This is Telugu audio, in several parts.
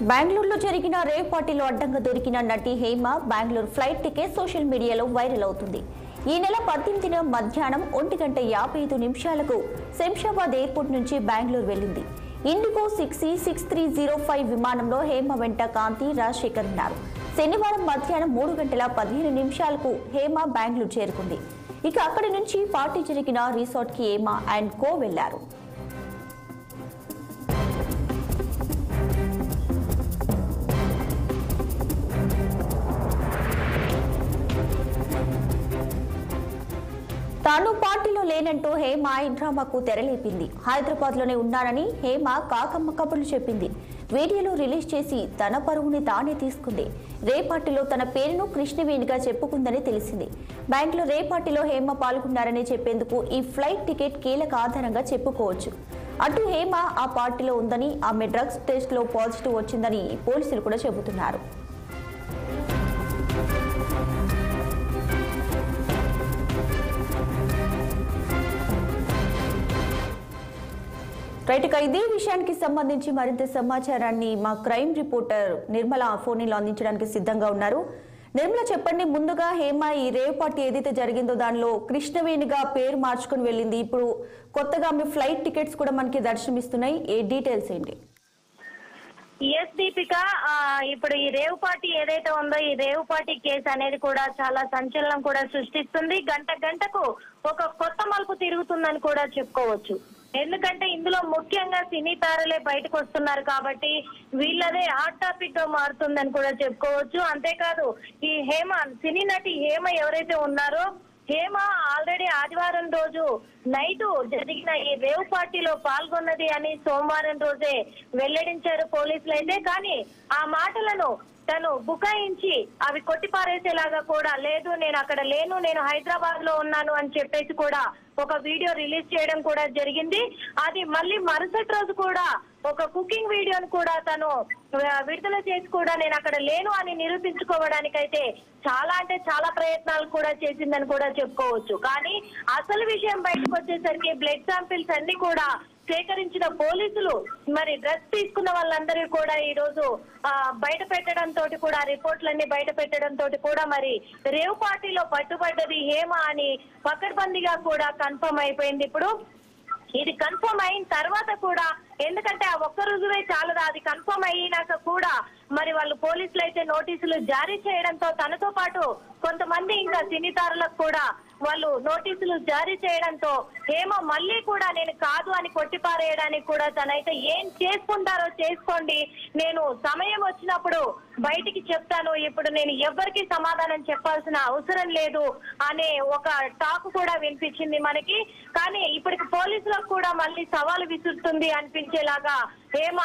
బెంగళూరులో జరిగిన రేవ్ పార్టీలో అడ్డంగా దొరికిన నటి Hema Bengaluru flight ticket social మీడియాలో వైరల్ అవుతుంది. ఈ నెల 18న మధ్యాహ్నం 1:55 శంషాబాద్ ఎయిర్పోర్ట్ నుంచి బెంగళూరు వెళ్లింది. ఇండిగో 6E6305 విమానంలో హేమ వెంట కాంతి, రాజశేఖర్ ఉన్నారు. శనివారం మధ్యాహ్నం 3:15 హేమ బెంగళూరు చేరుకుంది. ఇక అక్కడి నుంచి పార్టీ జరిగిన రిసార్ట్ కి హేమ అండ్ కో వెళ్లారు. తాను పార్టీలో లేనంటూ హేమ ఈ డ్రామాకు తెరలేపింది. హైదరాబాద్ లోనే ఉన్నానని హేమ కాకమ్మ కబుర్లు చెప్పింది. వీడియోలు రిలీజ్ చేసి తన పరువుని తానే తీసుకుంది. రే పార్టీలో తన పేరును కృష్ణవేణిగా చెప్పుకుందని తెలిసింది. బెంగళూరు రే పార్టీలో హేమ పాల్గొన్నారని చెప్పేందుకు ఈ ఫ్లైట్ టికెట్ కీలక ఆధారంగా చెప్పుకోవచ్చు. అటు హేమ ఆ పార్టీలో ఉందని, ఆమె డ్రగ్స్ టెస్ట్ లో పాజిటివ్ వచ్చిందని పోలీసులు కూడా చెబుతున్నారు. ఇదే విషయానికి సంబంధించి మరింత సమాచారాన్ని మా క్రైమ్ రిపోర్టర్ నిర్మల ఫోన్లో అందించడానికి సిద్ధంగా ఉన్నారు. నిర్మల, చెప్పండి, ముందుగా హేమ ఈ రేవ్ పార్టీ ఏదైతే జరిగిందో దానిలో కృష్ణవేణిగా పేరు మార్చుకుని వెళ్ళింది. ఇప్పుడు కొత్తగా మీ ఫ్లైట్ టికెట్స్ కూడా మనకి దర్శనమిస్తున్నాయి. ఏ డీటెయిల్స్ ఏంటి? ఎస్ దీపిక, ఇప్పుడు ఈ రేవ్ పార్టీ ఏదైతే ఉందో ఈ రేవ్ పార్టీ కేసు అనేది కూడా చాలా సంచలనం కూడా సృష్టిస్తుంది. గంటకు ఒక కొత్త మలుపు తిరుగుతుందని కూడా చెప్పుకోవచ్చు. ఎందుకంటే ఇందులో ముఖ్యంగా సినీ తారలే బయటకు వస్తున్నారు కాబట్టి వీళ్ళదే హాట్ టాపిక్ గా మారుతుందని కూడా చెప్పుకోవచ్చు. అంతేకాదు ఈ హేమ, సినీ నటి హేమ ఎవరైతే ఉన్నారో హేమ ఆల్రెడీ ఆదివారం రోజు నైట్ జరిగిన ఈ రేవ్ పార్టీలో పాల్గొన్నది అని సోమవారం రోజే వెల్లడించారు పోలీసులు అయితే. కానీ ఆ మాటలను తను బుకాయించి అవి కొట్టిపారేసేలాగా కూడా లేదు, నేను అక్కడ లేను, నేను హైదరాబాద్ లో ఉన్నాను అని చెప్పేసి కూడా ఒక వీడియో రిలీజ్ చేయడం కూడా జరిగింది. అది మళ్ళీ మరుసటి రోజు కూడా ఒక కుకింగ్ వీడియోను కూడా తను విడుదల చేసి కూడా నేను అక్కడ లేను అని నిరూపించుకోవడానికైతే చాలా అంటే చాలా ప్రయత్నాలు కూడా చేసిందని కూడా చెప్పుకోవచ్చు. కానీ అసలు విషయం బయటకు వచ్చేసరికి బ్లడ్ శాంపిల్స్ అన్ని కూడా సేకరించిన పోలీసులు మరి డ్రగ్స్ తీసుకున్న వాళ్ళందరూ కూడా ఈ రోజు బయట పెట్టడంతో కూడా రిపోర్ట్లన్నీ బయట పెట్టడంతో కూడా మరి రేవ్ పార్టీలో పట్టుబడ్డది హేమ అని పకడ్బందీగా కూడా కన్ఫర్మ్ అయిపోయింది. ఇప్పుడు ఇది కన్ఫర్మ్ అయిన తర్వాత కూడా, ఎందుకంటే ఆ ఒక్క రుజువే చాలదా, అది కన్ఫర్మ్ అయినాక కూడా మరి వాళ్ళు పోలీసులు అయితే నోటీసులు జారీ చేయడంతో తనతో పాటు కొంతమంది ఇంకా సినీ తారులకు కూడా వాళ్ళు నోటీసులు జారీ చేయడంతో హేమ మళ్ళీ కూడా నేను కాదు అని కొట్టిపారేయడానికి కూడా తనైతే ఏం చేసుకుంటారో చేసుకోండి, నేను సమయం వచ్చినప్పుడు బయటికి చెప్తాను, ఇప్పుడు నేను ఎవరికి సమాధానం చెప్పాల్సిన అవసరం లేదు అనే ఒక టాక్ కూడా వినిపించింది మనకి. కానీ ఇప్పటికి పోలీసులకు కూడా మళ్ళీ సవాలు విసురుతుంది అనిపించేలాగా హేమ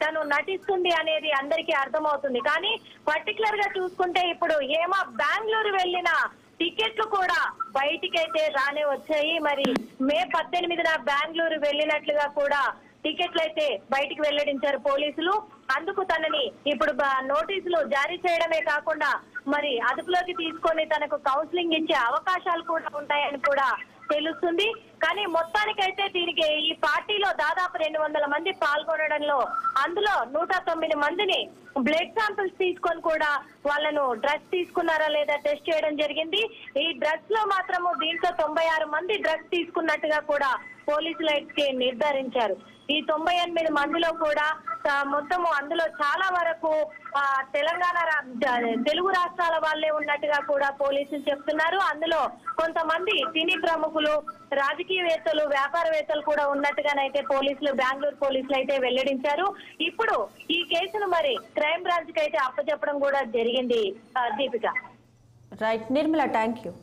తను నటిస్తుంది అనేది అందరికీ అర్థమవుతుంది. కానీ పర్టికులర్ గా చూసుకుంటే ఇప్పుడు హేమ బెంగళూరు వెళ్ళిన టికెట్లు కూడా బయటికైతే రానే వచ్చాయి. మరి మే 18న బెంగళూరు వెళ్ళినట్లుగా కూడా టికెట్లు అయితే బయటికి వెల్లడించారు పోలీసులు. అందుకు తనని ఇప్పుడు నోటీసులు జారీ చేయడమే కాకుండా మరి అదుపులోకి తీసుకొని తనకు కౌన్సిలింగ్ ఇచ్చే అవకాశాలు కూడా ఉంటాయని కూడా తెలుస్తుంది. కానీ మొత్తానికైతే దీనికి ఈ పార్టీలో దాదాపు 200 మంది పాల్గొనడంలో అందులో 109 మందిని బ్లడ్ శాంపిల్స్ తీసుకొని కూడా వాళ్ళను డ్రగ్స్ తీసుకున్నారా లేదా టెస్ట్ చేయడం జరిగింది. ఈ డ్రగ్స్ లో మాత్రము దీంట్లో 96 మంది డ్రగ్స్ తీసుకున్నట్టుగా కూడా పోలీసులు అయితే నిర్ధారించారు. ఈ 98 మందిలో కూడా మొత్తము అందులో చాలా వరకు తెలంగాణ తెలుగు రాష్ట్రాల వాళ్ళే ఉన్నట్టుగా కూడా పోలీసులు చెప్తున్నారు. అందులో కొంతమంది సినీ ప్రముఖులు, రాజకీయవేత్తలు, వ్యాపారవేత్తలు కూడా ఉన్నట్టుగానైతే పోలీసులు, బెంగళూరు పోలీసులు అయితే వెల్లడించారు. ఇప్పుడు ఈ కేసును మరి క్రైమ్ బ్రాంచ్ కి అయితే అప్పచెప్పడం కూడా జరిగింది. Deepika. Right Nirmala, thank you.